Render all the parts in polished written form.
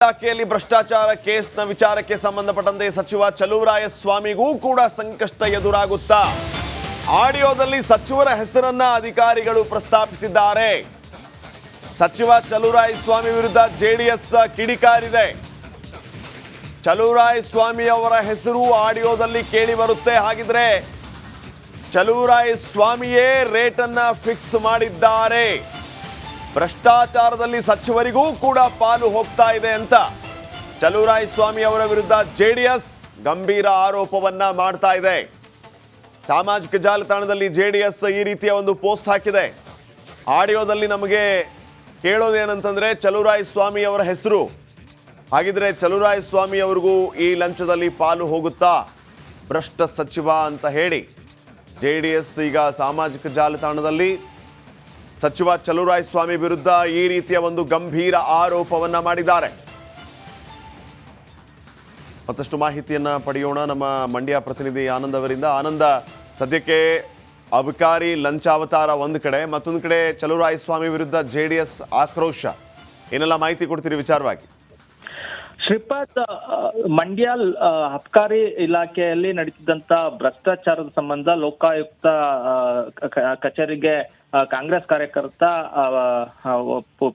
ಇಲಾಖೆಯಲ್ಲಿ ಭ್ರಷ್ಟಾಚಾರ ಕೇಸ್ನ ವಿಚಾರಕ್ಕೆ ಸಂಬಂಧಪಟ್ಟಂತೆ ಸಚಿವ ಚಲುವರಾಯಸ್ವಾಮಿಗೂ ಕೂಡ ಸಂಕಷ್ಟ ಎದುರಾಗುತ್ತಾ ಆಡಿಯೋದಲ್ಲಿ ಸಚಿವರ ಹೆಸರನ್ನ ಅಧಿಕಾರಿಗಳು ಪ್ರಸ್ತಾಪಿಸಿದ್ದಾರೆ. ಸಚಿವ ಚಲುವರಾಯಸ್ವಾಮಿ ವಿರುದ್ಧ ಜೆಡಿಎಸ್ ಕಿಡಿಕಾರಿದೆ. ಚಲುವರಾಯಸ್ವಾಮಿ ಅವರ ಹೆಸರು ಆಡಿಯೋದಲ್ಲಿ ಕೇಳಿ ಬರುತ್ತೆ. ಹಾಗಿದ್ರೆ ಚಲುವರಾಯಸ್ವಾಮಿಯೇ ರೇಟ್ ಅನ್ನ ಫಿಕ್ಸ್ ಮಾಡಿದ್ದಾರೆ. ಭ್ರಷ್ಟಾಚಾರದಲ್ಲಿ ಸಚಿವರಿಗೂ ಕೂಡ ಪಾಲು ಹೋಗ್ತಾ ಇದೆ ಅಂತ ಚಲುವರಾಯಸ್ವಾಮಿ ಅವರ ವಿರುದ್ಧ ಜೆಡಿಎಸ್ ಗಂಭೀರ ಆರೋಪವನ್ನ ಮಾಡ್ತಾ ಇದೆ. ಸಾಮಾಜಿಕ ಜಾಲತಾಣದಲ್ಲಿ ಜೆಡಿಎಸ್ ಈ ರೀತಿಯ ಒಂದು ಪೋಸ್ಟ್ ಹಾಕಿದೆ. ಆಡಿಯೋದಲ್ಲಿ ನಮಗೆ ಕೇಳೋದೇನಂತಂದ್ರೆ ಚಲುವರಾಯಸ್ವಾಮಿ ಅವರ ಹೆಸರು. ಹಾಗಿದ್ರೆ ಚಲುವರಾಯಸ್ವಾಮಿ ಅವರಿಗೂ ಈ ಲಂಚದಲ್ಲಿ ಪಾಲು ಹೋಗುತ್ತಾ ಭ್ರಷ್ಟ ಸಚಿವ ಅಂತ ಹೇಳಿ ಜೆಡಿಎಸ್ ಈಗ ಸಾಮಾಜಿಕ ಜಾಲತಾಣದಲ್ಲಿ ಸಚಿವ ಚಲುವರಾಯಸ್ವಾಮಿ ವಿರುದ್ಧ ಈ ರೀತಿಯ ಒಂದು ಗಂಭೀರ ಆರೋಪವನ್ನ ಮಾಡಿದ್ದಾರೆ. ಮತ್ತಷ್ಟು ಮಾಹಿತಿಯನ್ನ ಪಡೆಯೋಣ ನಮ್ಮ ಮಂಡ್ಯ ಪ್ರತಿನಿಧಿ ಆನಂದ್ ಅವರಿಂದ. ಆನಂದ, ಸದ್ಯಕ್ಕೆ ಅಬಕಾರಿ ಲಂಚಾವತಾರ ಒಂದು ಕಡೆ, ಮತ್ತೊಂದು ಕಡೆ ಚಲುವರಾಯಸ್ವಾಮಿ ವಿರುದ್ಧ ಜೆಡಿಎಸ್ ಆಕ್ರೋಶ. ಏನೆಲ್ಲ ಮಾಹಿತಿ ಕೊಡ್ತೀರಿ ವಿಚಾರವಾಗಿ? ಶ್ರೀಪಾದ್, ಮಂಡ್ಯ ಅಬಕಾರಿ ಇಲಾಖೆಯಲ್ಲಿ ನಡೀತಿದ್ದಂತ ಭ್ರಷ್ಟಾಚಾರದ ಸಂಬಂಧ ಲೋಕಾಯುಕ್ತ ಕಚೇರಿಗೆ ಕಾಂಗ್ರೆಸ್ ಕಾರ್ಯಕರ್ತ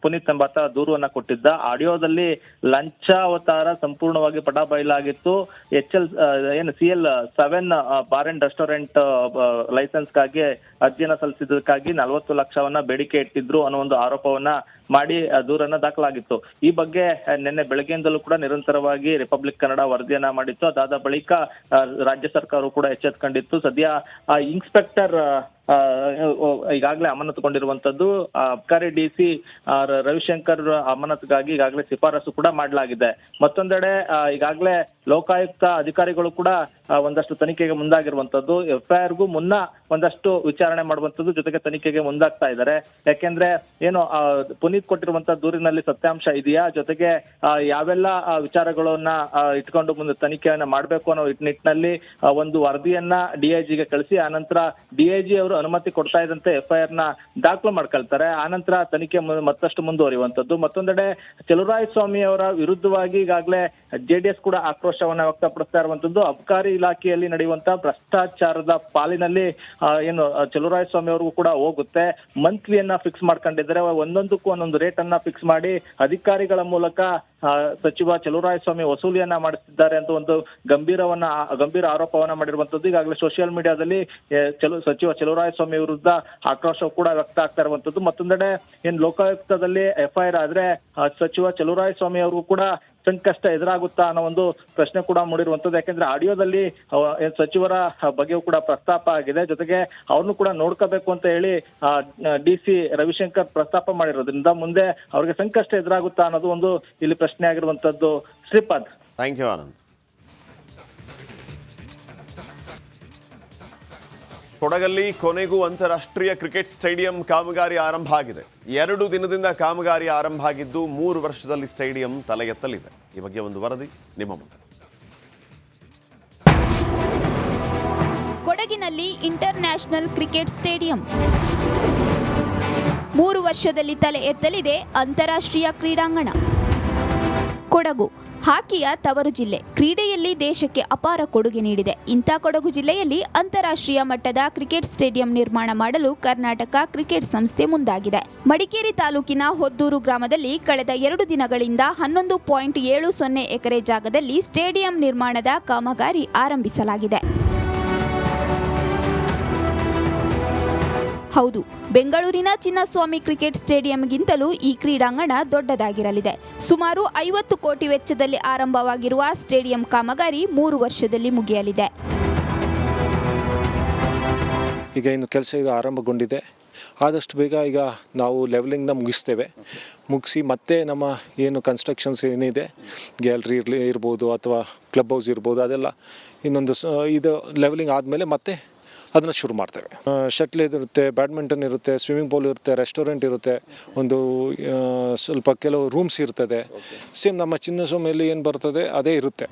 ಪುನೀತ್ ಎಂಬಾತ ದೂರವನ್ನ ಕೊಟ್ಟಿದ್ದ. ಆಡಿಯೋದಲ್ಲಿ ಲಂಚಾವತಾರ ಸಂಪೂರ್ಣವಾಗಿ ಪಟಾಬಯಲಾಗಿತ್ತು. CL7 ಬಾರ್ ಅಂಡ್ ರೆಸ್ಟೋರೆಂಟ್ ಲೈಸೆನ್ಸ್ಗಾಗಿ ಅರ್ಜಿಯನ್ನ ಸಲ್ಲಿಸಿದ್ದಕ್ಕಾಗಿ 40 ಲಕ್ಷವನ್ನ ಬೇಡಿಕೆ ಇಟ್ಟಿದ್ರು ಅನ್ನೋ ಒಂದು ಆರೋಪವನ್ನ ಮಾಡಿ ದೂರನ್ನ ದಾಖಲಾಗಿತ್ತು. ಈ ಬಗ್ಗೆ ನಿನ್ನೆ ಬೆಳಗ್ಗೆಯಿಂದಲೂ ಕೂಡ ನಿರಂತರವಾಗಿ ರಿಪಬ್ಲಿಕ್ ಕನ್ನಡ ವರದಿಯನ್ನ ಮಾಡಿತ್ತು. ಅದಾದ ಬಳಿಕ ರಾಜ್ಯ ಸರ್ಕಾರವು ಕೂಡ ಎಚ್ಚೆತ್ಕೊಂಡಿತ್ತು. ಸದ್ಯ ಇನ್ಸ್ಪೆಕ್ಟರ್ ಈಗಾಗಲೇ ಅಮಾನತುಗೊಂಡಿರುವಂತದ್ದು. ಅಬಕಾರಿ DC ರವಿಶಂಕರ್ ಅಮಾನತುಗಾಗಿ ಈಗಾಗಲೇ ಶಿಫಾರಸು ಕೂಡ ಮಾಡಲಾಗಿದೆ. ಮತ್ತೊಂದೆಡೆ ಈಗಾಗಲೇ ಲೋಕಾಯುಕ್ತ ಅಧಿಕಾರಿಗಳು ಕೂಡ ಒಂದಷ್ಟು ತನಿಖೆಗೆ ಮುಂದಾಗಿರುವಂತದ್ದು. FIRಗೂ ಮುನ್ನ ಒಂದಷ್ಟು ವಿಚಾರಣೆ ಮಾಡುವಂತದ್ದು, ಜೊತೆಗೆ ತನಿಖೆಗೆ ಮುಂದಾಗ್ತಾ ಇದ್ದಾರೆ. ಯಾಕೆಂದ್ರೆ ಏನು ಪುನೀತ್ ಕೊಟ್ಟಿರುವಂತಹ ದೂರಿನಲ್ಲಿ ಸತ್ಯಾಂಶ ಇದೆಯಾ, ಜೊತೆಗೆ ಯಾವೆಲ್ಲ ವಿಚಾರಗಳನ್ನ ಇಟ್ಕೊಂಡು ಮುಂದೆ ತನಿಖೆಯನ್ನ ಮಾಡಬೇಕು ಅನ್ನೋ ನಿಟ್ಟಿನಲ್ಲಿ ಒಂದು ವರದಿಯನ್ನ DIGಗೆ ಕಳಿಸಿ ಆನಂತರ DIG ಅವರು ಅನುಮತಿ ಕೊಡ್ತಾ ಇದ್ದಂತೆ FIR ನ ದಾಖಲು ಮಾಡ್ಕೊಳ್ತಾರೆ. ಆನಂತರ ತನಿಖೆ ಮತ್ತಷ್ಟು ಮುಂದುವರಿಯುವಂತದ್ದು. ಮತ್ತೊಂದೆಡೆ ಚಲುವರಾಯಸ್ವಾಮಿ ಅವರ ವಿರುದ್ಧವಾಗಿ ಈಗಾಗಲೇ JDS ಕೂಡ ಆಕ್ರೋಶವನ್ನ ವ್ಯಕ್ತಪಡಿಸ್ತಾ ಇರುವಂತದ್ದು. ಅಬಕಾರಿ ಇಲಾಖೆಯಲ್ಲಿ ನಡೆಯುವಂತಹ ಭ್ರಷ್ಟಾಚಾರದ ಪಾಲಿನಲ್ಲಿ ಏನು ಚಲುವರಾಯಸ್ವಾಮಿ ಅವ್ರಿಗೂ ಕೂಡ ಹೋಗುತ್ತೆ. ಮಂತ್ಲಿಯನ್ನ ಫಿಕ್ಸ್ ಮಾಡ್ಕೊಂಡಿದ್ದಾರೆ. ಒಂದೊಂದಕ್ಕೂ ಒಂದೊಂದು ರೇಟ್ ಅನ್ನ ಫಿಕ್ಸ್ ಮಾಡಿ ಅಧಿಕಾರಿಗಳ ಮೂಲಕ ಸಚಿವ ಚಲುವರಾಯಸ್ವಾಮಿ ವಸೂಲಿಯನ್ನ ಮಾಡಿಸಿದ್ದಾರೆ ಅಂತ ಒಂದು ಗಂಭೀರ ಆರೋಪವನ್ನ ಮಾಡಿರುವಂತದ್ದು. ಈಗಾಗಲೇ ಸೋಷಿಯಲ್ ಮೀಡಿಯಾದಲ್ಲಿ ಸಚಿವ ಚಲುವರಾಯಸ್ವಾಮಿ ವಿರುದ್ಧ ಆಕ್ರೋಶ ಕೂಡ ವ್ಯಕ್ತ ಆಗ್ತಾ ಇರುವಂತದ್ದು. ಮತ್ತೊಂದೆಡೆ ಏನ್ ಲೋಕಾಯುಕ್ತದಲ್ಲಿ FIR ಆದ್ರೆ ಸಚಿವ ಚಲುವರಾಯಸ್ವಾಮಿ ಅವ್ರಿಗೂ ಕೂಡ ಸಂಕಷ್ಟ ಎದುರಾಗುತ್ತಾ ಅನ್ನೋ ಒಂದು ಪ್ರಶ್ನೆ ಕೂಡ ಮೂಡಿರುವಂತದ್ದು. ಯಾಕೆಂದ್ರೆ ಆಡಿಯೋದಲ್ಲಿ ಸಚಿವರ ಬಗ್ಗೆಯೂ ಕೂಡ ಪ್ರಸ್ತಾಪ ಆಗಿದೆ. ಜೊತೆಗೆ ಅವ್ರನ್ನು ಕೂಡ ನೋಡ್ಕೋಬೇಕು ಅಂತ ಹೇಳಿ DC ರವಿಶಂಕರ್ ಪ್ರಸ್ತಾಪ ಮಾಡಿರೋದ್ರಿಂದ ಮುಂದೆ ಅವ್ರಿಗೆ ಸಂಕಷ್ಟ ಎದುರಾಗುತ್ತಾ ಅನ್ನೋದು ಒಂದು ಇಲ್ಲಿ ಪ್ರಶ್ನೆ ಆಗಿರುವಂತದ್ದು. Shripad, thank you Anand. ಕೊಡಗಲ್ಲಿ ಕೊನೆಗೂ ಅಂತಾರಾಷ್ಟ್ರೀಯ ಕ್ರಿಕೆಟ್ ಸ್ಟೇಡಿಯಂ ಕಾಮಗಾರಿ ಆರಂಭ ಆಗಿದೆ. 2 ದಿನದಿಂದ ಕಾಮಗಾರಿ ಆರಂಭ ಆಗಿದ್ದು 3 ವರ್ಷದಲ್ಲಿ ಸ್ಟೇಡಿಯಂ ತಲೆ ಎತ್ತಲಿದೆ. ಈ ಬಗ್ಗೆ ಒಂದು ವರದಿ ನಿಮ್ಮ ಮುಂದೆ. ಕೊಡಗಿನಲ್ಲಿ ಇಂಟರ್ನ್ಯಾಷನಲ್ ಕ್ರಿಕೆಟ್ ಸ್ಟೇಡಿಯಂ 3 ವರ್ಷದಲ್ಲಿ ತಲೆ ಎತ್ತಲಿದೆ. ಅಂತಾರಾಷ್ಟ್ರೀಯ ಕ್ರೀಡಾಂಗಣ. ಕೊಡಗು ಹಾಕಿಯ ತವರು ಜಿಲ್ಲೆ. ಕ್ರೀಡೆಯಲ್ಲಿ ದೇಶಕ್ಕೆ ಅಪಾರ ಕೊಡುಗೆ ನೀಡಿದೆ. ಇಂಥ ಕೊಡಗು ಜಿಲ್ಲೆಯಲ್ಲಿ ಅಂತಾರಾಷ್ಟ್ರೀಯ ಮಟ್ಟದ ಕ್ರಿಕೆಟ್ ಸ್ಟೇಡಿಯಂ ನಿರ್ಮಾಣ ಮಾಡಲು ಕರ್ನಾಟಕ ಕ್ರಿಕೆಟ್ ಸಂಸ್ಥೆ ಮುಂದಾಗಿದೆ. ಮಡಿಕೇರಿ ತಾಲೂಕಿನ ಹೊದ್ದೂರು ಗ್ರಾಮದಲ್ಲಿ ಕಳೆದ 2 ದಿನಗಳಿಂದ 11.70 ಎಕರೆ ಜಾಗದಲ್ಲಿ ಸ್ಟೇಡಿಯಂ ನಿರ್ಮಾಣದ ಕಾಮಗಾರಿ ಆರಂಭಿಸಲಾಗಿದೆ. ಹೌದು, ಬೆಂಗಳೂರಿನ ಚಿನ್ನಸ್ವಾಮಿ ಕ್ರಿಕೆಟ್ ಸ್ಟೇಡಿಯಂಗಿಂತಲೂ ಈ ಕ್ರೀಡಾಂಗಣ ದೊಡ್ಡದಾಗಿರಲಿದೆ. ಸುಮಾರು 50 ಕೋಟಿ ವೆಚ್ಚದಲ್ಲಿ ಆರಂಭವಾಗಿರುವ ಸ್ಟೇಡಿಯಂ ಕಾಮಗಾರಿ 3 ವರ್ಷದಲ್ಲಿ ಮುಗಿಯಲಿದೆ. ಈಗ ಇನ್ನು ಕೆಲಸ ಈಗ ಆರಂಭಗೊಂಡಿದೆ. ಆದಷ್ಟು ಬೇಗ ಈಗ ನಾವು ಲೆವೆಲಿಂಗ್ನ ಮುಗಿಸಿ ಮತ್ತೆ ನಮ್ಮ ಏನು ಕನ್ಸ್ಟ್ರಕ್ಷನ್ಸ್ ಏನಿದೆ, ಗ್ಯಾಲರಿ ಇರ್ಬೋದು ಅಥವಾ ಕ್ಲಬ್ ಹೌಸ್ ಇರ್ಬೋದು, ಅದೆಲ್ಲ ಇನ್ನೊಂದು ಇದು ಲೆವೆಲಿಂಗ್ ಆದಮೇಲೆ ಮತ್ತೆ ಅದನ್ನು ಶುರು ಮಾಡ್ತೇವೆ. ಶಟ್ಲ್ ಇರುತ್ತೆ, ಬ್ಯಾಡ್ಮಿಂಟನ್ ಇರುತ್ತೆ, ಸ್ವಿಮ್ಮಿಂಗ್ ಪೂಲ್ ಇರುತ್ತೆ, ರೆಸ್ಟೋರೆಂಟ್ ಇರುತ್ತೆ, ಒಂದು ಸ್ವಲ್ಪ ಕೆಲವು ರೂಮ್ಸ್ ಇರ್ತದೆ. ಸೇಮ್ ನಮ್ಮ ಚಿನ್ನಸ್ವಾಮಿಯಲ್ಲಿ ಏನು ಬರ್ತದೆ ಅದೇ ಇರುತ್ತೆ.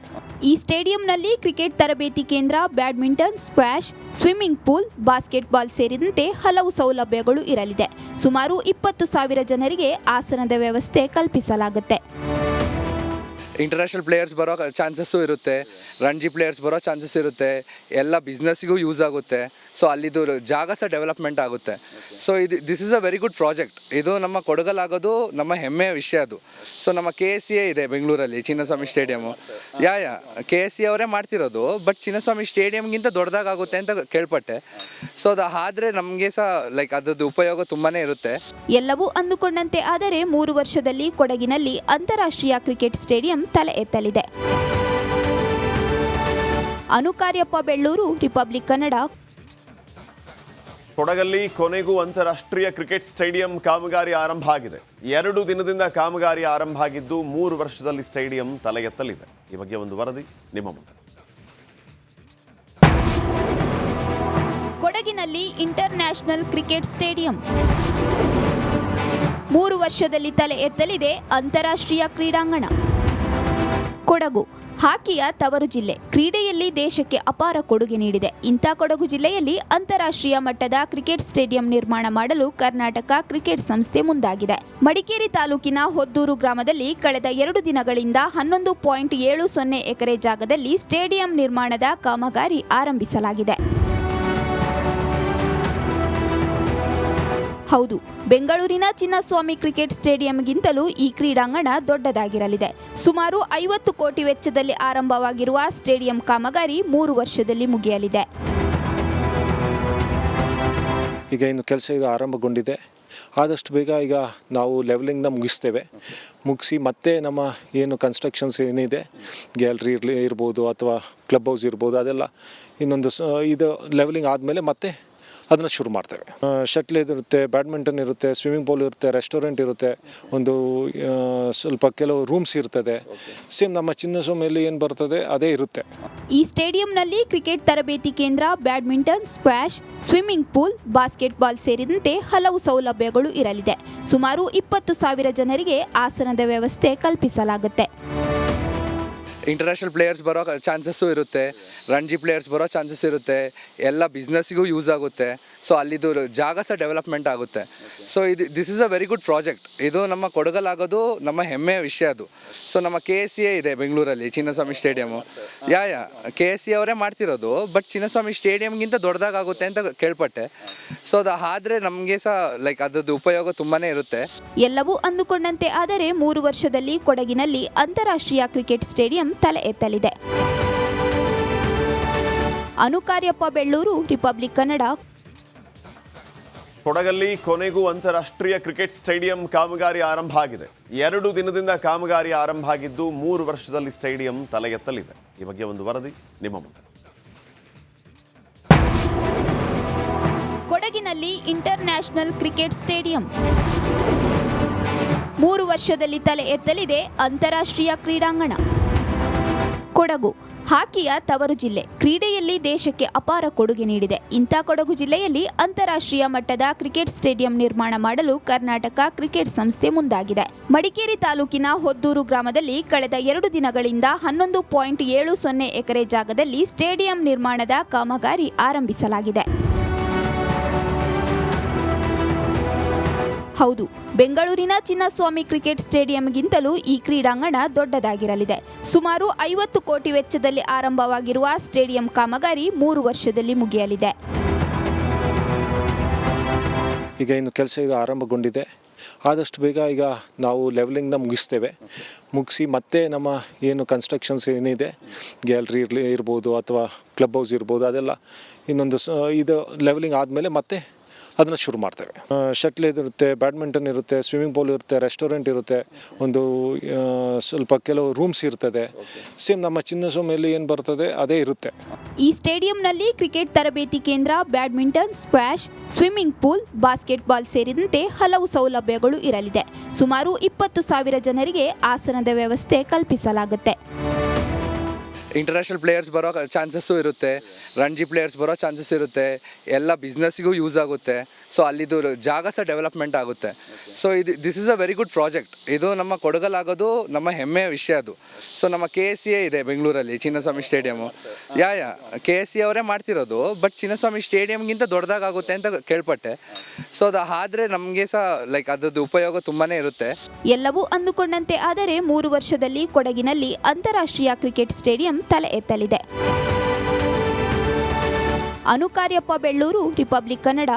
ಈ ಸ್ಟೇಡಿಯಂನಲ್ಲಿ ಕ್ರಿಕೆಟ್ ತರಬೇತಿ ಕೇಂದ್ರ, badminton, squash, swimming pool, basketball ಸೇರಿದಂತೆ ಹಲವು ಸೌಲಭ್ಯಗಳು ಇರಲಿದೆ. ಸುಮಾರು 20,000 ಜನರಿಗೆ ಆಸನದ ವ್ಯವಸ್ಥೆ ಕಲ್ಪಿಸಲಾಗುತ್ತೆ. ಇಂಟರ್ನ್ಯಾಷನಲ್ ಪ್ಲೇಯರ್ಸ್ ಬರೋ ಚಾನ್ಸಸ್ಸು ಇರುತ್ತೆ, ರಣಜಿ ಪ್ಲೇಯರ್ಸ್ ಬರೋ ಚಾನ್ಸಸ್ ಇರುತ್ತೆ, ಎಲ್ಲ ಬಿಸ್ನೆಸ್ಸಿಗೂ ಯೂಸ್ ಆಗುತ್ತೆ. ಸೊ ಅಲ್ಲಿದು ಜಾಗ ಸಹ ಡೆವಲಪ್ಮೆಂಟ್ ಆಗುತ್ತೆ. So this is a very good project. ಇದು ನಮ್ಮ ಕೊಡಗಲಾಗೋದು ನಮ್ಮ ಹೆಮ್ಮೆಯ ವಿಷಯ ಅದು. ಸೊ ನಮ್ಮ KSCA ಇದೆ ಬೆಂಗಳೂರಲ್ಲಿ, ಚಿನ್ನಸ್ವಾಮಿ ಸ್ಟೇಡಿಯಮು. KSCA ಅವರೇ ಮಾಡ್ತಿರೋದು, ಬಟ್ ಚಿನ್ನಸ್ವಾಮಿ ಸ್ಟೇಡಿಯಮ್ಗಿಂತ ದೊಡ್ಡದಾಗುತ್ತೆ ಅಂತ ಕೇಳ್ಪಟ್ಟೆ. ಸೊ ಅದು ಆದರೆ ನಮಗೆ ಸಹ ಲೈಕ್ ಅದ್ರದ್ದು ಉಪಯೋಗ ತುಂಬಾ ಇರುತ್ತೆ. ಎಲ್ಲವೂ ಅಂದುಕೊಂಡಂತೆ ಆದರೆ 3 ವರ್ಷದಲ್ಲಿ ಕೊಡಗಿನಲ್ಲಿ ಅಂತಾರಾಷ್ಟ್ರೀಯ ಕ್ರಿಕೆಟ್ ಸ್ಟೇಡಿಯಂ ತಲೆ ಎತ್ತಲಿದೆ. ಅನುಕಾರ್ಯಪ್ಪ, ಬೆಳ್ಳೂರು, ರಿಪಬ್ಲಿಕ್ ಕನ್ನಡ. ಕೊಡಗಲ್ಲಿ ಕೊನೆಗೂ ಅಂತಾರಾಷ್ಟ್ರೀಯ ಕ್ರಿಕೆಟ್ ಸ್ಟೇಡಿಯಂ ಕಾಮಗಾರಿ ಆರಂಭ ಆಗಿದೆ. 2 ದಿನದಿಂದ ಕಾಮಗಾರಿ ಆರಂಭ ಆಗಿದ್ದು 3 ವರ್ಷದಲ್ಲಿ ಸ್ಟೇಡಿಯಂ ತಲೆ ಎತ್ತಲಿದೆ. ಈ ಬಗ್ಗೆ ಒಂದು ವರದಿ ನಿಮ್ಮ ಮುಂದೆ. ಕೊಡಗಿನಲ್ಲಿ ಇಂಟರ್ನ್ಯಾಷನಲ್ ಕ್ರಿಕೆಟ್ ಸ್ಟೇಡಿಯಂ 3 ವರ್ಷದಲ್ಲಿ ತಲೆ ಎತ್ತಲಿದೆ ಅಂತಾರಾಷ್ಟ್ರೀಯ ಕ್ರೀಡಾಂಗಣ. ಕೊಡಗು ಹಾಕಿಯ ತವರು ಜಿಲ್ಲೆ. ಕ್ರೀಡೆಯಲ್ಲಿ ದೇಶಕ್ಕೆ ಅಪಾರ ಕೊಡುಗೆ ನೀಡಿದೆ. ಇಂಥ ಕೊಡಗು ಜಿಲ್ಲೆಯಲ್ಲಿ ಅಂತಾರಾಷ್ಟ್ರೀಯ ಮಟ್ಟದ ಕ್ರಿಕೆಟ್ ಸ್ಟೇಡಿಯಂ ನಿರ್ಮಾಣ ಮಾಡಲು ಕರ್ನಾಟಕ ಕ್ರಿಕೆಟ್ ಸಂಸ್ಥೆ ಮುಂದಾಗಿದೆ. ಮಡಿಕೇರಿ ತಾಲೂಕಿನ ಹೊದ್ದೂರು ಗ್ರಾಮದಲ್ಲಿ ಕಳೆದ 2 ದಿನಗಳಿಂದ 11.70 ಎಕರೆ ಜಾಗದಲ್ಲಿ ಸ್ಟೇಡಿಯಂ ನಿರ್ಮಾಣದ ಕಾಮಗಾರಿ ಆರಂಭಿಸಲಾಗಿದೆ. ಹೌದು, ಬೆಂಗಳೂರಿನ ಚಿನ್ನಸ್ವಾಮಿ ಕ್ರಿಕೆಟ್ ಸ್ಟೇಡಿಯಂಗಿಂತಲೂ ಈ ಕ್ರೀಡಾಂಗಣ ದೊಡ್ಡದಾಗಿರಲಿದೆ. ಸುಮಾರು 50 ಕೋಟಿ ವೆಚ್ಚದಲ್ಲಿ ಆರಂಭವಾಗಿರುವ ಸ್ಟೇಡಿಯಂ ಕಾಮಗಾರಿ 3 ವರ್ಷದಲ್ಲಿ ಮುಗಿಯಲಿದೆ. ಈಗ ಇನ್ನು ಕೆಲಸ ಈಗ ಆರಂಭಗೊಂಡಿದೆ. ಆದಷ್ಟು ಬೇಗ ಈಗ ನಾವು ಲೆವೆಲಿಂಗ್ನ ಮುಗಿಸಿ ಮತ್ತೆ ನಮ್ಮ ಏನು ಕನ್ಸ್ಟ್ರಕ್ಷನ್ಸ್ ಏನಿದೆ, ಗ್ಯಾಲರಿ ಇರ್ಬೋದು ಅಥವಾ ಕ್ಲಬ್ ಹೌಸ್ ಇರ್ಬೋದು, ಅದೆಲ್ಲ ಇನ್ನೊಂದು ಇದು ಲೆವೆಲಿಂಗ್ ಆದಮೇಲೆ ಮತ್ತೆ ಅದನ್ನು ಶುರು ಮಾಡ್ತೇವೆ. ಶಟ್ಲ್ ಇರುತ್ತೆ, ಬ್ಯಾಡ್ಮಿಂಟನ್ ಇರುತ್ತೆ, ಸ್ವಿಮ್ಮಿಂಗ್ ಪೂಲ್ ಇರುತ್ತೆ, ರೆಸ್ಟೋರೆಂಟ್ ಇರುತ್ತೆ, ಒಂದು ಸ್ವಲ್ಪ ಕೆಲವು ರೂಮ್ಸ್ ಇರ್ತದೆ. ಸೇಮ್ ನಮ್ಮ ಚಿನ್ನಸ್ವಾಮಿಯಲ್ಲಿ ಏನು ಬರ್ತದೆ ಅದೇ ಇರುತ್ತೆ. ಈ ಸ್ಟೇಡಿಯಂನಲ್ಲಿ ಕ್ರಿಕೆಟ್ ತರಬೇತಿ ಕೇಂದ್ರ, badminton, squash, swimming pool, basketball ಸೇರಿದಂತೆ ಹಲವು ಸೌಲಭ್ಯಗಳು ಇರಲಿದೆ. ಸುಮಾರು 20,000 ಜನರಿಗೆ ಆಸನದ ವ್ಯವಸ್ಥೆ ಕಲ್ಪಿಸಲಾಗುತ್ತೆ. ಇಂಟರ್ನ್ಯಾಷನಲ್ ಪ್ಲೇಯರ್ಸ್ ಬರೋ ಚಾನ್ಸಸ್ಸು ಇರುತ್ತೆ, ರಣಜಿ ಪ್ಲೇಯರ್ಸ್ ಬರೋ ಚಾನ್ಸಸ್ ಇರುತ್ತೆ, ಎಲ್ಲ ಬಿಸ್ನೆಸ್ಸಿಗೂ ಯೂಸ್ ಆಗುತ್ತೆ. ಸೊ ಅಲ್ಲಿದು ಜಾಗ ಸಹ ಡೆವಲಪ್ಮೆಂಟ್ ಆಗುತ್ತೆ. So this is a very good project. ಇದು ನಮ್ಮ ಕೊಡಗಲಾಗೋದು ನಮ್ಮ ಹೆಮ್ಮೆಯ ವಿಷಯ ಅದು. ಸೊ ನಮ್ಮ KSCA ಇದೆ ಬೆಂಗಳೂರಲ್ಲಿ, ಚಿನ್ನಸ್ವಾಮಿ ಸ್ಟೇಡಿಯಮು. KSCA ಅವರೇ ಮಾಡ್ತಿರೋದು, ಬಟ್ ಚಿನ್ನಸ್ವಾಮಿ ಸ್ಟೇಡಿಯಮ್ಗಿಂತ ದೊಡ್ಡದಾಗುತ್ತೆ ಅಂತ ಕೇಳ್ಪಟ್ಟೆ. ಸೊ ಅದು ಆದರೆ ನಮಗೆ ಸಹ ಲೈಕ್ ಅದ್ರದ್ದು ಉಪಯೋಗ ತುಂಬಾ ಇರುತ್ತೆ. ಎಲ್ಲವೂ ಅಂದುಕೊಂಡಂತೆ ಆದರೆ 3 ವರ್ಷದಲ್ಲಿ ಕೊಡಗಿನಲ್ಲಿ ಅಂತಾರಾಷ್ಟ್ರೀಯ ಕ್ರಿಕೆಟ್ ಸ್ಟೇಡಿಯಂ ತಲೆ ಎತ್ತಲಿದೆ. ಅನುಕಾರ್ಯಪ್ಪ, ಬೆಳ್ಳೂರು, ರಿಪಬ್ಲಿಕ್ ಕನ್ನಡ. ಕೊಡಗಲ್ಲಿ ಕೊನೆಗೂ ಅಂತಾರಾಷ್ಟ್ರೀಯ ಕ್ರಿಕೆಟ್ ಸ್ಟೇಡಿಯಂ ಕಾಮಗಾರಿ ಆರಂಭ ಆಗಿದೆ. 2 ದಿನದಿಂದ ಕಾಮಗಾರಿ ಆರಂಭ ಆಗಿದ್ದು 3 ವರ್ಷದಲ್ಲಿ ಸ್ಟೇಡಿಯಂ ತಲೆ ಎತ್ತಲಿದೆ. ಈ ಬಗ್ಗೆ ಒಂದು ವರದಿ ನಿಮ್ಮ ಮುಂದೆ. ಕೊಡಗಿನಲ್ಲಿ ಇಂಟರ್ನ್ಯಾಷನಲ್ ಕ್ರಿಕೆಟ್ ಸ್ಟೇಡಿಯಂ 3 ವರ್ಷದಲ್ಲಿ ತಲೆ ಎತ್ತಲಿದೆ ಅಂತಾರಾಷ್ಟ್ರೀಯ ಕ್ರೀಡಾಂಗಣ. ಕೊಡಗು ಹಾಕಿಯ ತವರು ಜಿಲ್ಲೆ. ಕ್ರೀಡೆಯಲ್ಲಿ ದೇಶಕ್ಕೆ ಅಪಾರ ಕೊಡುಗೆ ನೀಡಿದೆ. ಇಂಥ ಕೊಡಗು ಜಿಲ್ಲೆಯಲ್ಲಿ ಅಂತಾರಾಷ್ಟ್ರೀಯ ಮಟ್ಟದ ಕ್ರಿಕೆಟ್ ಸ್ಟೇಡಿಯಂ ನಿರ್ಮಾಣ ಮಾಡಲು ಕರ್ನಾಟಕ ಕ್ರಿಕೆಟ್ ಸಂಸ್ಥೆ ಮುಂದಾಗಿದೆ. ಮಡಿಕೇರಿ ತಾಲೂಕಿನ ಹೊದ್ದೂರು ಗ್ರಾಮದಲ್ಲಿ ಕಳೆದ 2 ದಿನಗಳಿಂದ 11.70 ಎಕರೆ ಜಾಗದಲ್ಲಿ ಸ್ಟೇಡಿಯಂ ನಿರ್ಮಾಣದ ಕಾಮಗಾರಿ ಆರಂಭಿಸಲಾಗಿದೆ. ಹೌದು, ಬೆಂಗಳೂರಿನ ಚಿನ್ನಸ್ವಾಮಿ ಕ್ರಿಕೆಟ್ ಸ್ಟೇಡಿಯಂಗಿಂತಲೂ ಈ ಕ್ರೀಡಾಂಗಣ ದೊಡ್ಡದಾಗಿರಲಿದೆ. ಸುಮಾರು 50 ಕೋಟಿ ವೆಚ್ಚದಲ್ಲಿ ಆರಂಭವಾಗಿರುವ ಸ್ಟೇಡಿಯಂ ಕಾಮಗಾರಿ 3 ವರ್ಷದಲ್ಲಿ ಮುಗಿಯಲಿದೆ. ಈಗ ಇನ್ನು ಕೆಲಸ ಈಗ ಆರಂಭಗೊಂಡಿದೆ. ಆದಷ್ಟು ಬೇಗ ಈಗ ನಾವು ಲೆವೆಲಿಂಗ್ನ ಮುಗಿಸಿ ಮತ್ತೆ ನಮ್ಮ ಏನು ಕನ್ಸ್ಟ್ರಕ್ಷನ್ಸ್ ಏನಿದೆ, ಗ್ಯಾಲರಿ ಇರ್ಬೋದು ಅಥವಾ ಕ್ಲಬ್ ಹೌಸ್ ಇರ್ಬೋದು, ಅದೆಲ್ಲ ಇನ್ನೊಂದು ಇದು ಲೆವೆಲಿಂಗ್ ಆದಮೇಲೆ ಮತ್ತೆ ಅದನ್ನು ಶುರು ಮಾಡ್ತೇವೆ. ಶಟ್ಲ್ ಇರುತ್ತೆ, ಬ್ಯಾಡ್ಮಿಂಟನ್ ಇರುತ್ತೆ, ಸ್ವಿಮ್ಮಿಂಗ್ ಪೂಲ್ ಇರುತ್ತೆ, ರೆಸ್ಟೋರೆಂಟ್ ಇರುತ್ತೆ, ಒಂದು ಸ್ವಲ್ಪ ಕೆಲವು ರೂಮ್ಸ್ ಇರ್ತದೆ. ಸೇಮ್ ನಮ್ಮ ಚಿನ್ನಸ್ವಾಮಿಯಲ್ಲಿ ಏನು ಬರ್ತದೆ ಅದೇ ಇರುತ್ತೆ. ಈ ಸ್ಟೇಡಿಯಂನಲ್ಲಿ ಕ್ರಿಕೆಟ್ ತರಬೇತಿ ಕೇಂದ್ರ, badminton, squash, swimming pool, basketball ಸೇರಿದಂತೆ ಹಲವು ಸೌಲಭ್ಯಗಳು ಇರಲಿದೆ. ಸುಮಾರು 20,000 ಜನರಿಗೆ ಆಸನದ ವ್ಯವಸ್ಥೆ ಕಲ್ಪಿಸಲಾಗುತ್ತೆ. ಇಂಟರ್ನ್ಯಾಷನಲ್ ಪ್ಲೇಯರ್ಸ್ ಬರೋ ಚಾನ್ಸಸ್ಸು ಇರುತ್ತೆ, ರಣಜಿ ಪ್ಲೇಯರ್ಸ್ ಬರೋ ಚಾನ್ಸಸ್ ಇರುತ್ತೆ, ಎಲ್ಲ ಬಿಸ್ನೆಸ್ಸಿಗೂ ಯೂಸ್ ಆಗುತ್ತೆ. ಸೊ ಅಲ್ಲಿದು ಜಾಗ ಸಹ ಡೆವಲಪ್ಮೆಂಟ್ ಆಗುತ್ತೆ. So this is a very good project. ಇದು ನಮ್ಮ ಕೊಡಗಲಾಗೋದು ನಮ್ಮ ಹೆಮ್ಮೆಯ ವಿಷಯ ಅದು. ಸೊ ನಮ್ಮ KSCA ಇದೆ ಬೆಂಗಳೂರಲ್ಲಿ, ಚಿನ್ನಸ್ವಾಮಿ ಸ್ಟೇಡಿಯಮು. ಯಾ KSC ಅವರೇ ಮಾಡ್ತಿರೋದು, ಬಟ್ ಚಿನ್ನಸ್ವಾಮಿ ಸ್ಟೇಡಿಯಂಗಿಂತ ದೊಡ್ಡದಾಗುತ್ತೆ ಅಂತ ಕೇಳ್ಪಟ್ಟೆ. ಸೊ ಅದು ಆದ್ರೆ ನಮಗೆ ಸಹ ಲೈಕ್ ಅದ್ರದ್ದು ಉಪಯೋಗ ತುಂಬಾನೇ ಇರುತ್ತೆ. ಎಲ್ಲವೂ ಅಂದುಕೊಂಡಂತೆ ಆದರೆ 3 ವರ್ಷದಲ್ಲಿ ಕೊಡಗಿನಲ್ಲಿ ಅಂತಾರಾಷ್ಟ್ರೀಯ ಕ್ರಿಕೆಟ್ ಸ್ಟೇಡಿಯಂ ತಲೆ ಎತ್ತಲಿದೆ. ಅನು ಕಾರ್ಯಪ್ಪ, ಬೆಳ್ಳೂರು, ರಿಪಬ್ಲಿಕ್ ಕನ್ನಡ.